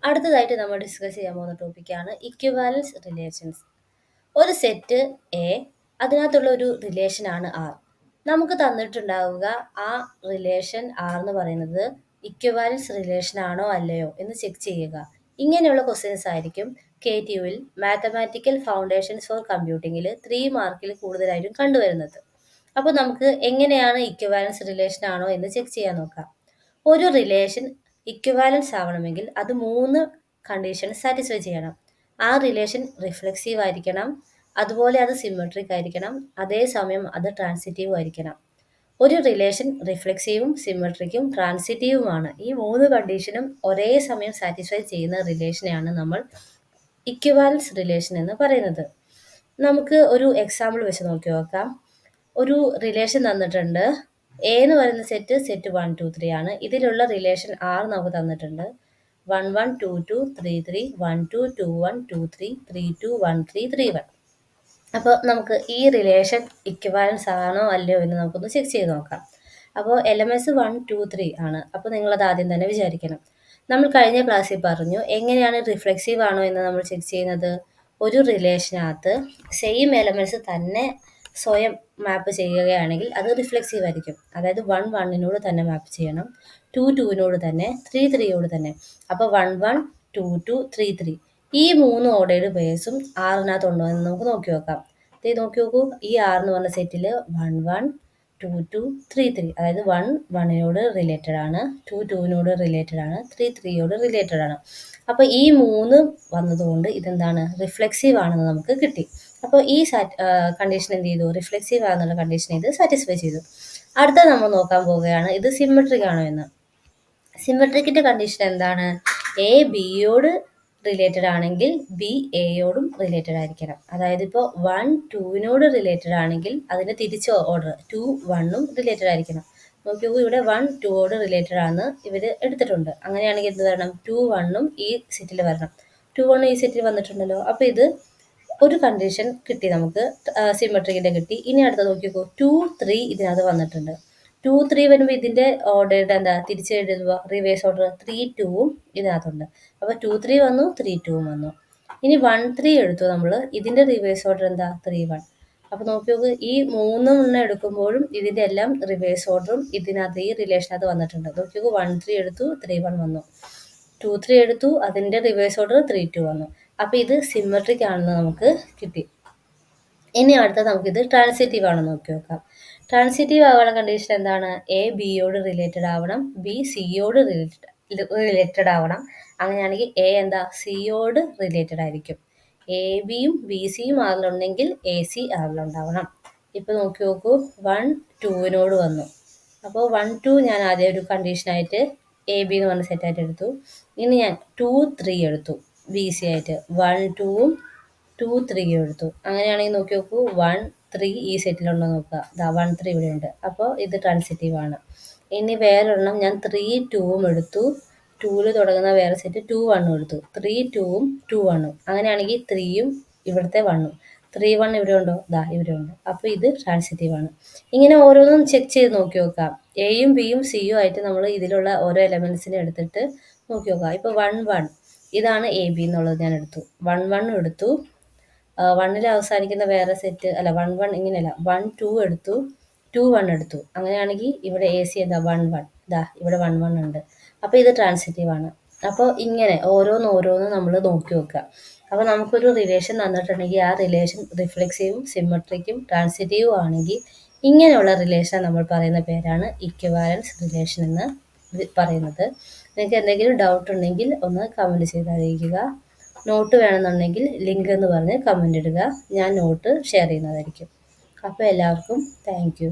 അടുത്തതായിട്ട് നമ്മൾ ഡിസ്കസ് ചെയ്യാൻ പോകുന്ന ടോപ്പിക്കാണ് ഇക്വിവാലൻസ് റിലേഷൻസ്. ഒരു സെറ്റ് എ, അതിനകത്തുള്ള ഒരു റിലേഷനാണ് ആർ. നമുക്ക് തന്നിട്ടുണ്ടാവുക ആ റിലേഷൻ ആർ എന്ന് പറയുന്നത് ഇക്വിവാലൻസ് റിലേഷൻ ആണോ അല്ലയോ എന്ന് ചെക്ക് ചെയ്യുക. ഇങ്ങനെയുള്ള ക്വസ്റ്റ്യൻസ് ആയിരിക്കും KTUവിൽ മാത്തമാറ്റിക്കൽ ഫൗണ്ടേഷൻസ് ഫോർ കമ്പ്യൂട്ടിങ്ങിൽ 3 മാർക്കിൽ കൂടുതലായിട്ടും കണ്ടുവരുന്നത്. അപ്പോൾ നമുക്ക് എങ്ങനെയാണ് ഇക്വിവാലൻസ് റിലേഷൻ ആണോ എന്ന് ചെക്ക് ചെയ്യാൻ നോക്കാം. ഒരു റിലേഷൻ ഇക്വിവാലൻസ് ആവണമെങ്കിൽ അത് 3 കണ്ടീഷൻ സാറ്റിസ്ഫൈ ചെയ്യണം. ആ റിലേഷൻ റിഫ്ലെക്സീവ് ആയിരിക്കണം, അതുപോലെ അത് സിമെട്രിക് ആയിരിക്കണം, അതേസമയം അത് ട്രാൻസിറ്റീവ് ആയിരിക്കണം. ഒരു റിലേഷൻ റിഫ്ലെക്സീവും സിമെട്രിക്കും ട്രാൻസിറ്റീവുമാണ്. ഈ 3 കണ്ടീഷനും ഒരേ സമയം സാറ്റിസ്ഫൈ ചെയ്യുന്ന റിലേഷനെയാണ് നമ്മൾ ഇക്വിവാലൻസ് റിലേഷൻ എന്ന് പറയുന്നത്. നമുക്ക് ഒരു എക്സാമ്പിൾ വെച്ച് നോക്കി നോക്കാം. ഒരു റിലേഷൻ തന്നിട്ടുണ്ട്. എ എന്ന് പറയുന്ന സെറ്റ് 1 2 3 ആണ്. ഇതിലുള്ള റിലേഷൻ ആർ നമുക്ക് തന്നിട്ടുണ്ട്. 1 1 2 2 3 3 1 2 2 1 2 3 3 2 1 3 3 1. അപ്പോൾ നമുക്ക് ഈ റിലേഷൻ ഇക്വിവാലൻസ് ആണോ അല്ലയോ എന്ന് നമുക്കൊന്ന് ചെക്ക് ചെയ്ത് നോക്കാം. അപ്പോൾ എലമെൻറ്റ്സ് 1 2 3 ആണ്. അപ്പോൾ നിങ്ങളത് ആദ്യം തന്നെ വിചാരിക്കണം. നമ്മൾ കഴിഞ്ഞ ക്ലാസ്സിൽ പറഞ്ഞു എങ്ങനെയാണ് റിഫ്ലെക്സീവ് ആണോ എന്ന് നമ്മൾ ചെക്ക് ചെയ്യുന്നത്. ഒരു റിലേഷനകത്ത് സെയിം എലമെൻറ്റ്സ് തന്നെ സ്വയം മാപ്പ് ചെയ്യുകയാണെങ്കിൽ അത് റിഫ്ലെക്സീവ് ആയിരിക്കും. അതായത് 1 1നോട് തന്നെ മാപ്പ് ചെയ്യണം, 2 2നോട് തന്നെ, 3 3യോട് തന്നെ. അപ്പോൾ 1 1 2 2 3 3 ഈ 3 ഓർഡേഡ് പേഴ്സും ആറിനകത്തുണ്ടോ എന്ന് നമുക്ക് നോക്കി നോക്കാം. ഇത് നോക്കി നോക്കൂ. ഈ ആർ എന്ന് പറഞ്ഞ സെറ്റിൽ 1 1 2 2 3 3 അതായത് 1 1നോട് റിലേറ്റഡ് ആണ്, 2 2നോട് റിലേറ്റഡ് ആണ്, 3 3യോട് റിലേറ്റഡ് ആണ്. അപ്പോൾ ഈ 3 വന്നതുകൊണ്ട് ഇതെന്താണ്, റിഫ്ലെക്സീവ് ആണെന്ന് നമുക്ക് കിട്ടി. അപ്പോൾ ഈ കണ്ടീഷൻ എന്ത് ചെയ്തു, റിഫ്ലെക്സീവ് ആണെന്നുള്ള കണ്ടീഷൻ ഇത് സാറ്റിസ്ഫൈ ചെയ്തു. അടുത്ത നമ്മൾ നോക്കാൻ പോവുകയാണ് ഇത് സിമെട്രിക് ആണോ എന്ന്. സിമെട്രിക്കിൻ്റെ കണ്ടീഷൻ എന്താണ്, എ ബിയോട് റിലേറ്റഡ് ആണെങ്കിൽ ബി എയോടും റിലേറ്റഡ് ആയിരിക്കണം. അതായത് ഇപ്പോൾ 1 2നോട് റിലേറ്റഡ് ആണെങ്കിൽ അതിന് തിരിച്ച് ഓർഡർ 2 1ഉം റിലേറ്റഡ് ആയിരിക്കണം. നോക്കിയോ, ഇവിടെ 1 2ഓട് റിലേറ്റഡ് ആണ് ഇവർ എടുത്തിട്ടുണ്ട്. അങ്ങനെയാണെങ്കിൽ എന്ത് വരണം, 2 1ഉം ഈ സെറ്റിൽ വരണം. 2 1 ഈ സെറ്റിൽ വന്നിട്ടുണ്ടല്ലോ. അപ്പോൾ ഇത് ഒരു കണ്ടീഷൻ കിട്ടി നമുക്ക്, സിമെട്രിക്കിൻ്റെ കിട്ടി. ഇനി അടുത്ത നോക്കിക്കോ, 2 3 ഇതിനകത്ത് വന്നിട്ടുണ്ട്. 2 3 വരുമ്പോൾ ഇതിൻ്റെ ഓർഡറുടെ എന്താ തിരിച്ച് എഴുതുക, റിവേഴ്സ് ഓർഡർ 3 2ഉം ഇതിനകത്തുണ്ട്. അപ്പോൾ 2 3 വന്നു, 3 2ഉം വന്നു. ഇനി 1 3 എടുത്തു നമ്മൾ, ഇതിൻ്റെ റിവേഴ്സ് ഓർഡർ എന്താ 3 1. അപ്പോൾ നോക്കി നോക്ക്, ഈ 3 എണ്ണം എടുക്കുമ്പോഴും ഇതിൻ്റെ എല്ലാം റിവേഴ്സ് ഓർഡറും ഇതിനകത്ത് ഈ റിലേഷനകത്ത് വന്നിട്ടുണ്ട്. നോക്കി നോക്കൂ, 1 3 എടുത്തു, 3 1 വന്നു. 2 3 എടുത്തു, അതിൻ്റെ റിവേഴ്സ് ഓർഡർ 3 2 വന്നു. അപ്പോൾ ഇത് സിമെട്രിക് ആണെന്ന് നമുക്ക് കിട്ടി. ഇനി അടുത്തത് നമുക്കിത് ട്രാൻസിറ്റീവ് ആണെന്ന് നോക്കി നോക്കാം. ട്രാൻസിറ്റീവ് ആവാനുള്ള കണ്ടീഷൻ എന്താണ്, എ ബിയോട് റിലേറ്റഡ് ആവണം, ബി സിയോട് റിലേറ്റഡ് ആവണം. അങ്ങനെയാണെങ്കിൽ എ എന്താ സിയോട് റിലേറ്റഡ് ആയിരിക്കും. എ ബിയും ബി സിയും ആറിലുണ്ടെങ്കിൽ എ സി ആറിലുണ്ടാവണം. ഇപ്പോൾ നോക്കി നോക്കൂ, 1 2നോട് വന്നു. അപ്പോൾ 1 2 ഞാൻ ആദ്യം ഒരു കണ്ടീഷനായിട്ട് എ ബി എന്ന് പറഞ്ഞ സെറ്റായിട്ട് എടുത്തു. ഇനി ഞാൻ 2 3 എടുത്തു ബി സി ആയിട്ട്. 1 2ഉം 2 3യും എടുത്തു. അങ്ങനെയാണെങ്കിൽ നോക്കി നോക്കൂ, 1 3 ഈ സെറ്റിലുണ്ടോ നോക്കുക. 1 3 ഇവിടെ ഉണ്ട്. അപ്പോൾ ഇത് ട്രാൻസിറ്റീവ് ആണ്. ഇനി വേറൊരെണ്ണം ഞാൻ 3 2ഉം എടുത്തു. 2ൽ തുടങ്ങുന്ന വേറെ സെറ്റ് 2 1ഉം എടുത്തു. 3 2ഉം 2 1ഉം. അങ്ങനെയാണെങ്കിൽ 3യും ഇവിടുത്തെ 1ഉം. 3 1 ഇവിടെ ഉണ്ടോ, ഇവിടെ ഉണ്ട്. അപ്പോൾ ഇത് ട്രാൻസിറ്റീവ് ആണ്. ഇങ്ങനെ ഓരോന്നും ചെക്ക് ചെയ്ത് നോക്കി നോക്കാം. എയും ബിയും സിയും ആയിട്ട് നമ്മൾ ഇതിലുള്ള ഓരോ എലമെൻസിനെ എടുത്തിട്ട് നോക്കി നോക്കാം. ഇപ്പോൾ 1 1 ഇതാണ് എ ബി എന്നുള്ളത് ഞാൻ എടുത്തു. 1 1 എടുത്തു. 1ൽ അവസാനിക്കുന്ന വേറെ സെറ്റ് അല്ല, 1 1 ഇങ്ങനെയല്ല, 1 2 എടുത്തു, 2 1 എടുത്തു. അങ്ങനെയാണെങ്കിൽ ഇവിടെ എ സി എന്താ 1 1, ഇവിടെ 1 1 ഉണ്ട്. അപ്പോൾ ഇത് ട്രാൻസിറ്റീവ് ആണ്. അപ്പോൾ ഇങ്ങനെ ഓരോന്നും നമ്മൾ നോക്കി വെക്കുക. അപ്പോൾ നമുക്കൊരു റിലേഷൻ തന്നിട്ടുണ്ടെങ്കിൽ ആ റിലേഷൻ റിഫ്ലെക്സീവും സിമെട്രിക്കും ട്രാൻസിറ്റീവും ആണെങ്കിൽ ഇങ്ങനെയുള്ള റിലേഷൻ നമ്മൾ പറയുന്ന പേരാണ് ഇക്വിവാലൻസ് റിലേഷൻ എന്ന് പറയുന്നത്. നിങ്ങൾക്ക് എന്തെങ്കിലും ഡൗട്ട് ഉണ്ടെങ്കിൽ ഒന്ന് കമൻറ്റ് ചെയ്ത് അറിയിക്കുക. നോട്ട് വേണമെന്നുണ്ടെങ്കിൽ ലിങ്ക് എന്ന് പറഞ്ഞ് കമൻ്റ് ഇടുക. ഞാൻ നോട്ട് ഷെയർ ചെയ്യുന്നതായിരിക്കും. അപ്പോൾ എല്ലാവർക്കും താങ്ക് യു.